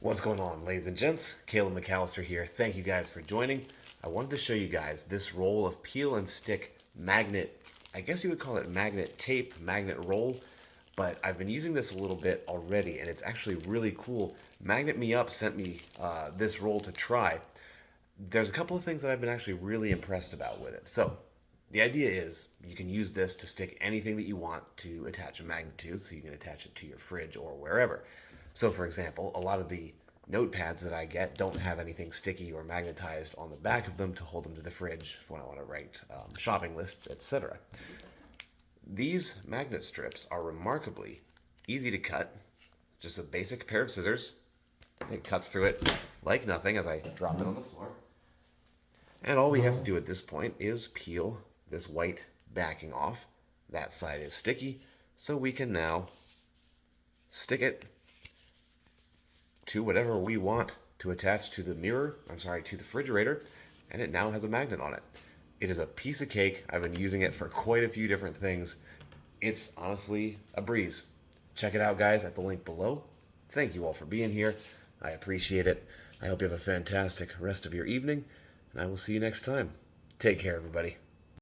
What's going on, ladies and gents? Caleb McAllister here. Thank you guys for joining. I wanted to show you guys this roll of peel and stick magnet, I guess you would call it magnet tape, magnet roll, but I've been using this a little bit already and it's actually really cool. MagnetMeUp sent me this roll to try. There's a couple of things that I've been actually really impressed about with it. So the idea is you can use this to stick anything that you want to attach a magnet to, so you can attach it to your fridge or wherever. So for example, a lot of the notepads that I get don't have anything sticky or magnetized on the back of them to hold them to the fridge when I want to write shopping lists, etc. These magnet strips are remarkably easy to cut. Just a basic pair of scissors. It cuts through it like nothing as I drop it on the floor. And all we have to do at this point is peel this white backing off. That side is sticky, so we can now stick it to whatever we want to attach to the to the refrigerator, and it now has a magnet on it. It is a piece of cake. I've been using it for quite a few different things. It's honestly a breeze. Check it out, guys, at the link below. Thank you all for being here. I appreciate it. I hope you have a fantastic rest of your evening, and I will see you next time. Take care, everybody.